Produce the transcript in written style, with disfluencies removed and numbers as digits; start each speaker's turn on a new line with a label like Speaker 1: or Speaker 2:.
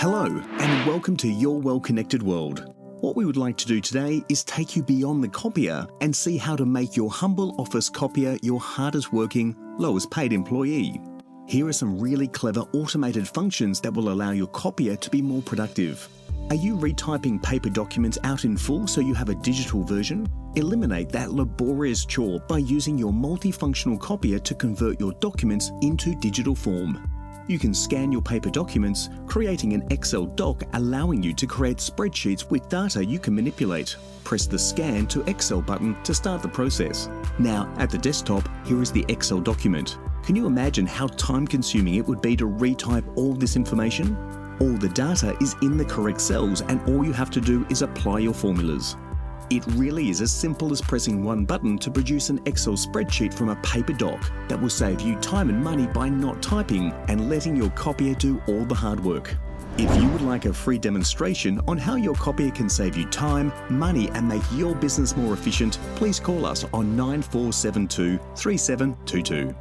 Speaker 1: Hello, and welcome to Your Well-Connected World. What we would like to do today is take you beyond the copier and see how to make your humble office copier your hardest working, lowest paid employee. Here are some really clever automated functions that will allow your copier to be more productive. Are you retyping paper documents out in full so you have a digital version? Eliminate that laborious chore by using your multifunctional copier to convert your documents into digital form. You can scan your paper documents, creating an Excel doc allowing you to create spreadsheets with data you can manipulate. Press the Scan to Excel button to start the process. Now, at the desktop, here is the Excel document. Can you imagine how time-consuming it would be to retype all this information? All the data is in the correct cells, and all you have to do is apply your formulas. It really is as simple as pressing one button to produce an Excel spreadsheet from a paper doc that will save you time and money by not typing and letting your copier do all the hard work. If you would like a free demonstration on how your copier can save you time, money and make your business more efficient, please call us on 9472 3722.